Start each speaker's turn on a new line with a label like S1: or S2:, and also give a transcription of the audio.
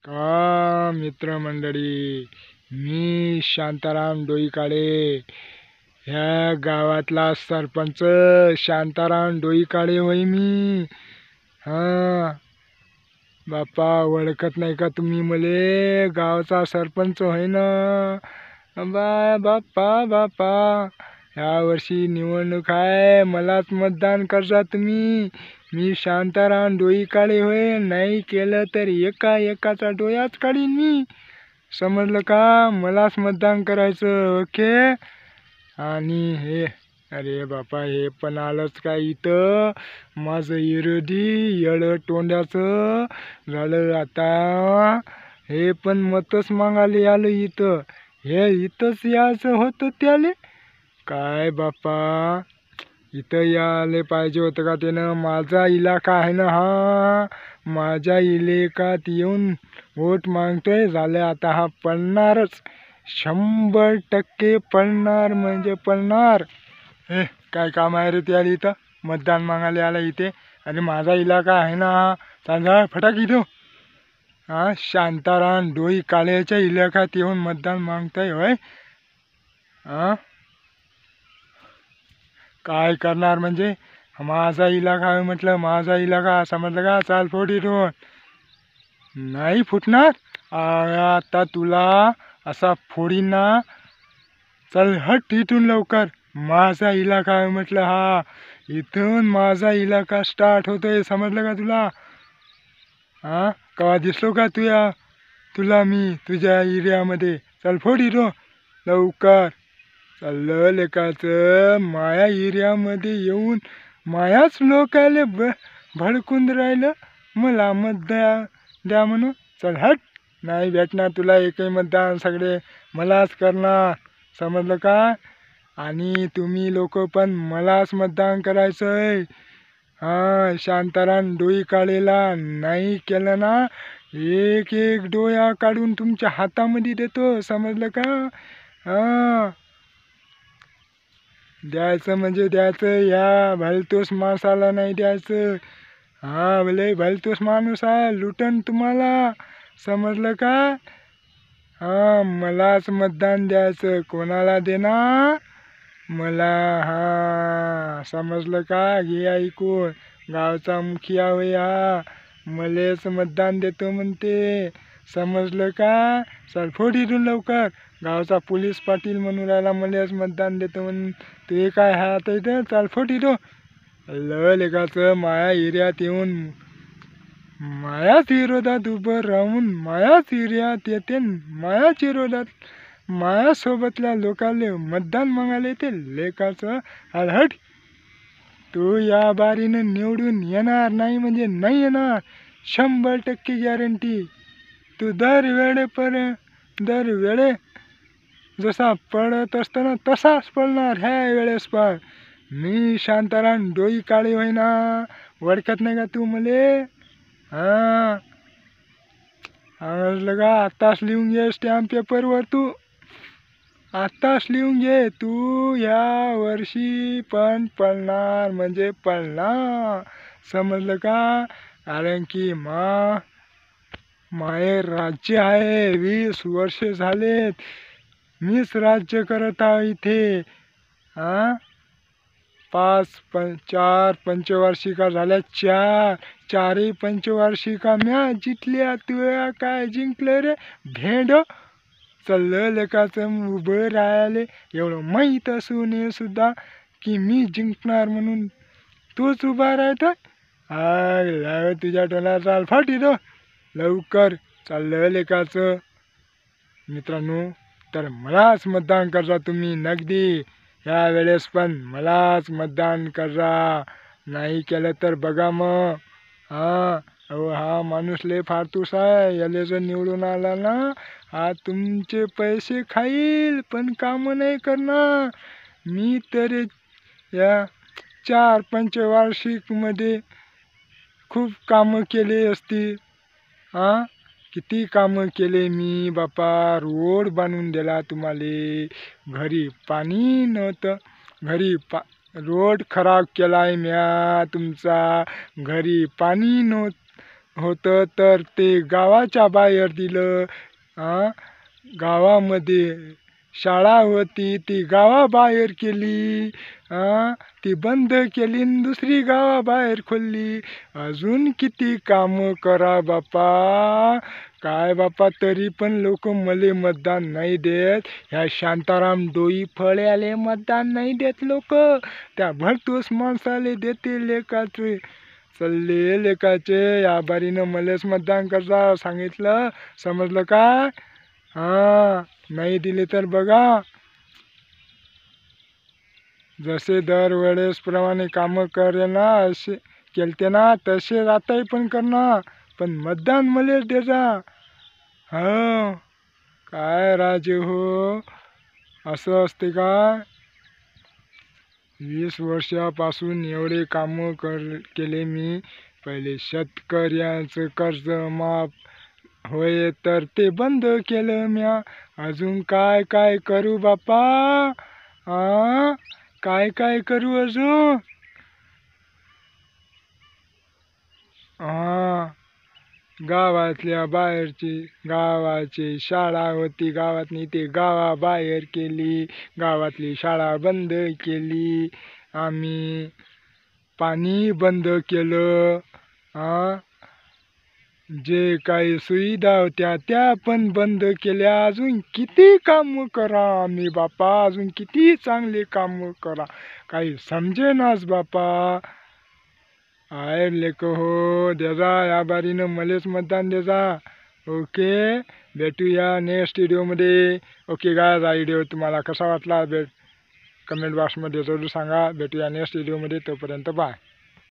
S1: का मित्रमंडळी, मी शांताराम डोईकाळे, ह्या गावातला सरपंच शांताराम डोईकाळे होय मी. हा बाप्पा, ओळखत नाही का तुम्ही मले? गावचा सरपंच होय ना. बाप्पा बाप्पा, ह्या वर्षी निवडणूक आहे, मलाच मतदान करजा तुम्ही. मी शांताराम डोईकाळे होय, नाही केलं तर एका एकाचा डोळाच काढीन मी. समजलं का? मलाच मतदान करायचं, ओके? आणि हे, अरे बापा, हे पण आलंच का इथं? माझं विरोधी येडं तोंडाचं झालं आता. हे पण मतच मागायला आलं इथं. हे इथंच यायचं होतं त्याले. काय बापा, इथं यायला पाहिजे होतं का त्यानं? माझा इलाका आहे ना हा. माझ्या इलाक्यात येऊन वोट मागतोय. झालं आता हा पडणारच, 100% पडणार म्हणजे पडणार. हे काय काम आहे रे त्याला इथं? मतदान मागायला आला इथे. अरे माझा इलाका आहे ना हा. चांगला फटाक इथं. हा, शांताराम डोईकाळेच्या इलाक्यात येऊन मतदान मागताय होय? हा, काय करणार म्हणजे? माझा इलाका आहे म्हटलं, माझा इलाका, समजलं का? चाल फोड इथून. नाही फुटणार. आता तुला असा फोडीन ना. चल हट इथून लवकर. माझा इलाका आहे म्हटलं हा. इथून माझा इलाका स्टार्ट होतोय, समजलं का तुला? हा, कवा दिसलो का तुला मी तुझ्या एरियामध्ये? चल फोड इथून लवकर. चाललं लेकाचं माया एरियामध्ये येऊन मायाच लोकायले भडकून राहिलं. मला मत द्या म्हणून. चल हट. नाही भेटणार तुला एकही मतदान, सगळे मलाच करणार, समजलं का? आणि तुम्ही लोक पण मलाच मतदान करायचं आहे. हा, शांताराम डोईकाळेला नाही केलं ना, एक एक डोळा काढून तुमच्या हातामध्ये देतो, समजलं का? हा, द्यायचं म्हणजे द्यायचं. या भलतोस माणसाला नाही द्यायचं. हा, भले भलतोस माणूस आहे, लुटन तुम्हाला, समजलं का? हा, मलाच मतदान द्यायचं. कोणाला देणार? मला. हा, समजलं का? घे ऐकून. गावचा मुखिया होय हा. मलेच मतदान देतो म्हणते, समजलं का? चल फोड इथून लवकर. गावचा पोलीस पाटील म्हणून राहिला मलेच मतदान देतो म्हणून. ते काय हात इथं? चाल फोड इथून. लेकाचं माया एरियात येऊन मायाच विरोधात उभं राहून मायाच एरियात येते, मायाच विरोधात मायासोबतल्या लोकांना मतदान मागायला येते. लेकाचं हट. तू या बारीनं निवडून येणार नाही म्हणजे नाही येणार, 100% गॅरंटी. तू दरवेळे जसा पडत असताना तसाच पडणार ह्या वेळेस पण. मी शांताराम डोईकाळे होईना. ओळखत नाही का तू मले? हा, समजलं का? आत्ताच लिहून घे स्टॅम्प पेपरवर. तू आत्ताच लिहून घे. तू या वर्षी पण पडणार म्हणजे पडणार, समजलं का? कारण की माये राज्य आहे. 20 वर्ष झालेत मीच राज्य करत आहे इथे. हा, 4 पंचवार्षिका झाल्या. चारही पंचवार्षिका म्या जिंकल्या. तुया काय जिंकलं रे भेंड? चाललं लेकाचं उभं राहिले. एवढं माहीत असून हे सुद्धा की मी जिंकणार म्हणून तूच उभा राहतो. हा, तुझ्या टोला चाल फाट इथं लवकर. चाललं लेकाचं. मित्रांनो, तर मलाच मतदान करा तुम्ही नगदी. ह्या वेळेस पण मलाच मतदान करा. नाही केलं तर बघा मग. हा, अहो हा माणूस लय फारतूस आहे. याला जर निवडून आला ना, हा तुमचे पैसे खाईल पण कामं नाही करणार. मी तर या 4 पंचवार्षिकमध्ये खूप कामं केले असतील. हा, किती कामं केले मी बापा. रोड बांधून दिला तुम्हाला. घरी पाणी नव्हतं. रोड खराब केलाय म्या तुमचा. घरी पाणी होतं तर ते गावाच्या बाहेर दिलं. गावामध्ये शाळा होती ती गावाबाहेर केली. ती बंद केली न दुसरी गावाबाहेर खोलली. अजून किती कामं करा बापा. काय बापा तरी पण लोक मले मतदान नाही देत. ह्या शांताराम डोई फळ्याले मतदान नाही देत लोक. त्या भलतूस माणसाले देते लेकाचे. चालले लेकाचे या बारीनं मलेच मतदान करता सांगितलं. समजलं का? नाही दिले तर बघा जसे दरवेळेस प्रमाणे कामं करे ना असे केलते ना तसे आताही पण करणार. पण मतदान मलेच द्यायचा. हो काय राजे हो असं असते का? 20 वर्षापासून एवढे कामं केले मी. पहिले शेतकऱ्याचं कर्ज माफ होय तर ते बंद केलं म्या. अजून काय काय करू बापा. काय काय करू अजून. गावातल्या बाहेरची गावाची शाळा होती गावातनी ते गावाबाहेर केली. गावातली शाळा बंद केली आम्ही. पाणी बंद केलं. जे काही सुविधा होत्या त्या पण बंद केल्या. अजून किती काम करा आम्ही बापा. अजून किती चांगले काम करा. काही समजेनाच बापा. आहे लेक हो द्याजा या बारीनं मलेच मतदान द्याजा. ओके भेटूया नेक्स्ट व्हिडिओमध्ये. ओके गायज हा व्हिडिओ तुम्हाला कसा वाटला कमेंट बॉक्समध्ये जरूर सांगा. भेटूया नेक्स्ट व्हिडिओमध्ये. तोपर्यंत बाय.